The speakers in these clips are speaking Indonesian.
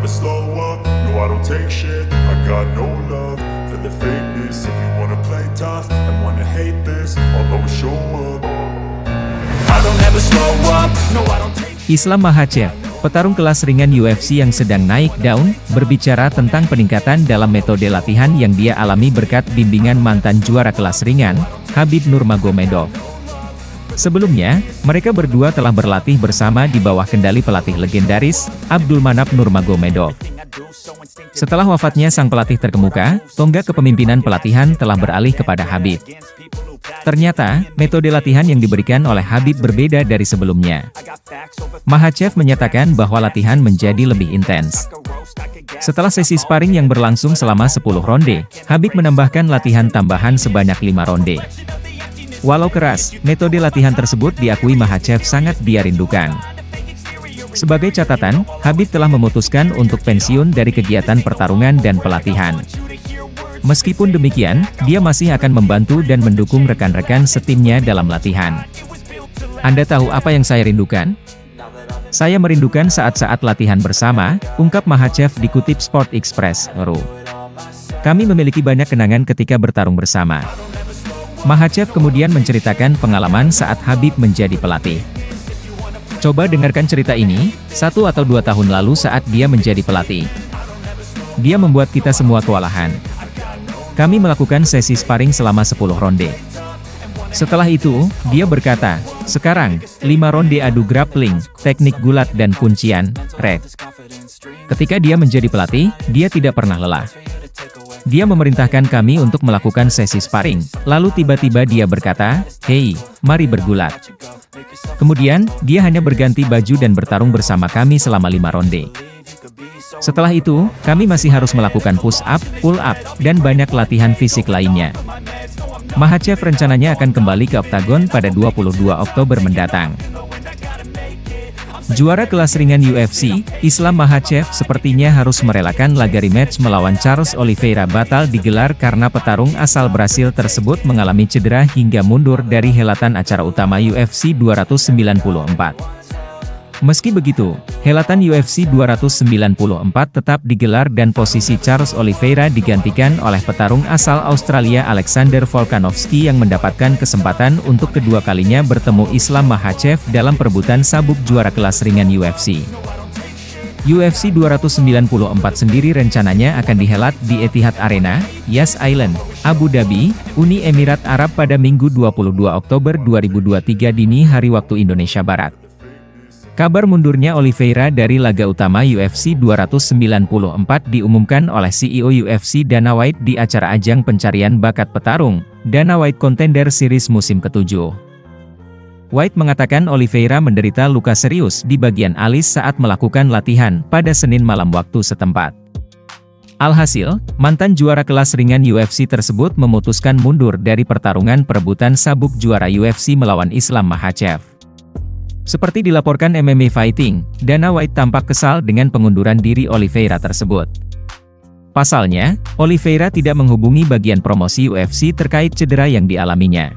slow up, no I don't take shit. I got no love for the fakeness. If you wanna play tough and wanna hate this, I'll always show up. I don't ever slow up, no I don't take shit. Islam Makhachev, petarung kelas ringan UFC yang sedang naik daun, berbicara tentang peningkatan dalam metode latihan yang dia alami berkat bimbingan mantan juara kelas ringan, Khabib Nurmagomedov. Sebelumnya, mereka berdua telah berlatih bersama di bawah kendali pelatih legendaris, Abdulmanap Nurmagomedov. Setelah wafatnya sang pelatih terkemuka, tonggak kepemimpinan pelatihan telah beralih kepada Khabib. Ternyata, metode latihan yang diberikan oleh Khabib berbeda dari sebelumnya. Makhachev menyatakan bahwa latihan menjadi lebih intens. Setelah sesi sparring yang berlangsung selama 10 ronde, Khabib menambahkan latihan tambahan sebanyak 5 ronde. Walau keras, metode latihan tersebut diakui Makhachev sangat dia rindukan. Sebagai catatan, Khabib telah memutuskan untuk pensiun dari kegiatan pertarungan dan pelatihan. Meskipun demikian, dia masih akan membantu dan mendukung rekan-rekan setimnya dalam latihan. Anda tahu apa yang saya rindukan? Saya merindukan saat-saat latihan bersama, ungkap Makhachev dikutip Sport Express.ru. Kami memiliki banyak kenangan ketika bertarung bersama. Makhachev kemudian menceritakan pengalaman saat Khabib menjadi pelatih. Coba dengarkan cerita ini, 1 atau 2 tahun lalu saat dia menjadi pelatih. Dia membuat kita semua kewalahan. Kami melakukan sesi sparring selama 10 ronde. Setelah itu, dia berkata, sekarang, 5 ronde adu grappling, teknik gulat dan kuncian, red. Ketika dia menjadi pelatih, dia tidak pernah lelah. Dia memerintahkan kami untuk melakukan sesi sparring, lalu tiba-tiba dia berkata, "Hei, mari bergulat." Kemudian, dia hanya berganti baju dan bertarung bersama kami selama 5 ronde. Setelah itu, kami masih harus melakukan push up, pull up, dan banyak latihan fisik lainnya. Makhachev rencananya akan kembali ke oktagon pada 22 Oktober mendatang. Juara kelas ringan UFC, Islam Makhachev sepertinya harus merelakan laga rematch melawan Charles Oliveira batal digelar karena petarung asal Brasil tersebut mengalami cedera hingga mundur dari helatan acara utama UFC 294. Meski begitu, helatan UFC 294 tetap digelar dan posisi Charles Oliveira digantikan oleh petarung asal Australia Alexander Volkanovski yang mendapatkan kesempatan untuk kedua kalinya bertemu Islam Makhachev dalam perebutan sabuk juara kelas ringan UFC. UFC 294 sendiri rencananya akan dihelat di Etihad Arena, Yas Island, Abu Dhabi, Uni Emirat Arab pada Minggu 22 Oktober 2023 dini hari waktu Indonesia Barat. Kabar mundurnya Oliveira dari laga utama UFC 294 diumumkan oleh CEO UFC Dana White di acara ajang pencarian bakat petarung, Dana White Contender Series musim ke-7. White mengatakan Oliveira menderita luka serius di bagian alis saat melakukan latihan pada Senin malam waktu setempat. Alhasil, mantan juara kelas ringan UFC tersebut memutuskan mundur dari pertarungan perebutan sabuk juara UFC melawan Islam Makhachev. Seperti dilaporkan MMA Fighting, Dana White tampak kesal dengan pengunduran diri Oliveira tersebut. Pasalnya, Oliveira tidak menghubungi bagian promosi UFC terkait cedera yang dialaminya.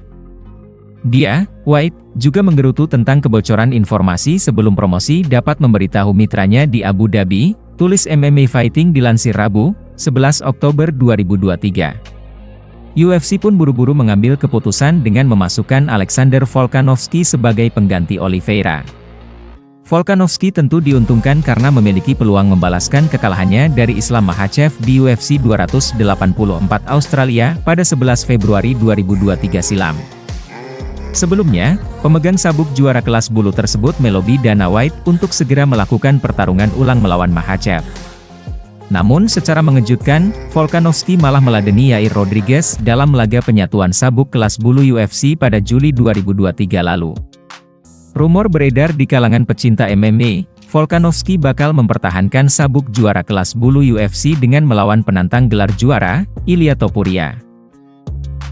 Dia, White, juga menggerutu tentang kebocoran informasi sebelum promosi dapat memberitahu mitranya di Abu Dhabi, tulis MMA Fighting dilansir Rabu, 11 Oktober 2023. UFC pun buru-buru mengambil keputusan dengan memasukkan Alexander Volkanovski sebagai pengganti Oliveira. Volkanovski tentu diuntungkan karena memiliki peluang membalaskan kekalahannya dari Islam Makhachev di UFC 284 Australia pada 11 Februari 2023 silam. Sebelumnya, pemegang sabuk juara kelas bulu tersebut melobi Dana White untuk segera melakukan pertarungan ulang melawan Makhachev. Namun secara mengejutkan, Volkanovski malah meladeni Yair Rodriguez dalam laga penyatuan sabuk kelas bulu UFC pada Juli 2023 lalu. Rumor beredar di kalangan pecinta MMA, Volkanovski bakal mempertahankan sabuk juara kelas bulu UFC dengan melawan penantang gelar juara, Ilia Topuria.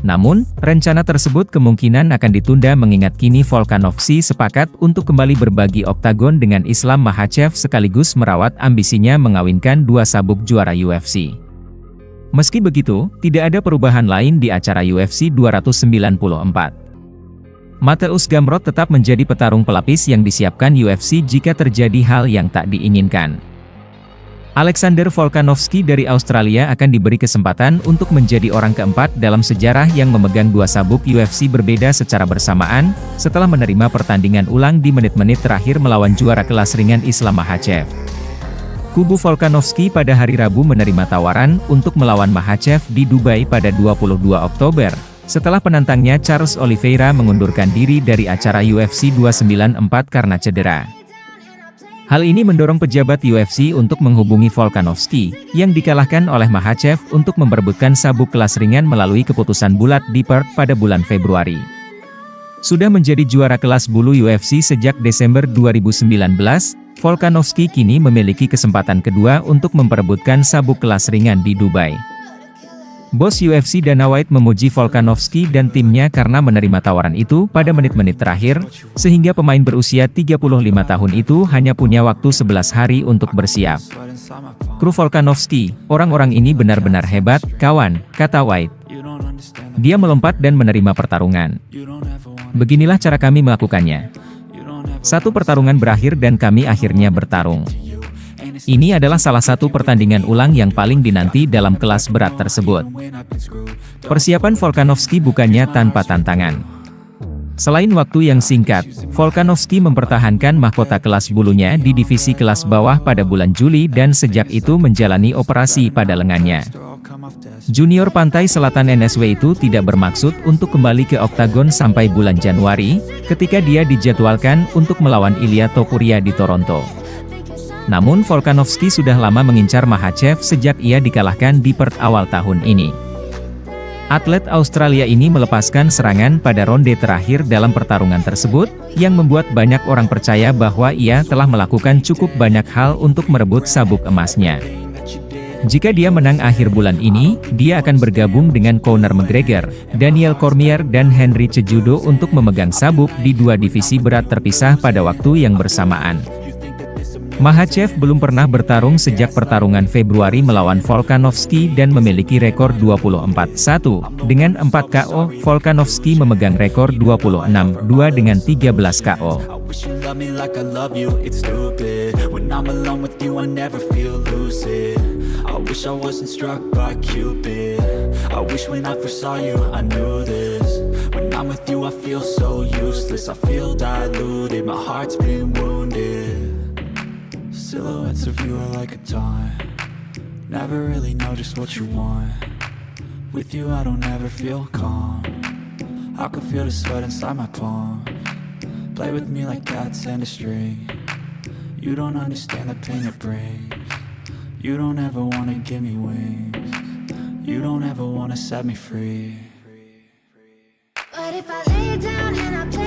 Namun, rencana tersebut kemungkinan akan ditunda mengingat kini Volkanovski sepakat untuk kembali berbagi oktagon dengan Islam Makhachev sekaligus merawat ambisinya mengawinkan 2 sabuk juara UFC. Meski begitu, tidak ada perubahan lain di acara UFC 294. Mateusz Gamrot tetap menjadi petarung pelapis yang disiapkan UFC jika terjadi hal yang tak diinginkan. Alexander Volkanovski dari Australia akan diberi kesempatan untuk menjadi orang keempat dalam sejarah yang memegang 2 sabuk UFC berbeda secara bersamaan, setelah menerima pertandingan ulang di menit-menit terakhir melawan juara kelas ringan Islam Makhachev. Kubu Volkanovski pada hari Rabu menerima tawaran untuk melawan Makhachev di Dubai pada 22 Oktober, setelah penantangnya Charles Oliveira mengundurkan diri dari acara UFC 294 karena cedera. Hal ini mendorong pejabat UFC untuk menghubungi Volkanovski, yang dikalahkan oleh Makhachev untuk memperebutkan sabuk kelas ringan melalui keputusan bulat di Perth pada bulan Februari. Sudah menjadi juara kelas bulu UFC sejak Desember 2019, Volkanovski kini memiliki kesempatan kedua untuk memperebutkan sabuk kelas ringan di Dubai. Bos UFC Dana White memuji Volkanovski dan timnya karena menerima tawaran itu pada menit-menit terakhir, sehingga pemain berusia 35 tahun itu hanya punya waktu 11 hari untuk bersiap. Kru Volkanovski, orang-orang ini benar-benar hebat, kawan, kata White. Dia melompat dan menerima pertarungan. Beginilah cara kami melakukannya. Satu pertarungan berakhir dan kami akhirnya bertarung. Ini adalah salah satu pertandingan ulang yang paling dinanti dalam kelas berat tersebut. Persiapan Volkanovski bukannya tanpa tantangan. Selain waktu yang singkat, Volkanovski mempertahankan mahkota kelas bulunya di divisi kelas bawah pada bulan Juli dan sejak itu menjalani operasi pada lengannya. Junior Pantai Selatan NSW itu tidak bermaksud untuk kembali ke oktagon sampai bulan Januari, ketika dia dijadwalkan untuk melawan Ilia Topuria di Toronto. Namun Volkanovski sudah lama mengincar Makhachev sejak ia dikalahkan di Perth awal tahun ini. Atlet Australia ini melepaskan serangan pada ronde terakhir dalam pertarungan tersebut, yang membuat banyak orang percaya bahwa ia telah melakukan cukup banyak hal untuk merebut sabuk emasnya. Jika dia menang akhir bulan ini, dia akan bergabung dengan Conor McGregor, Daniel Cormier dan Henry Cejudo untuk memegang sabuk di 2 divisi berat terpisah pada waktu yang bersamaan. Makhachev belum pernah bertarung sejak pertarungan Februari melawan Volkanovski dan memiliki rekor 24-1. Dengan 4 KO, Volkanovski memegang rekor 26-2 dengan 13 KO. Silhouettes of you are like a taunt. Never really know just what you want. With you I don't ever feel calm. I can feel the sweat inside my palm. Play with me like cats and a string. You don't understand the pain it brings. You don't ever wanna give me wings. You don't ever wanna set me free. But if I lay down and I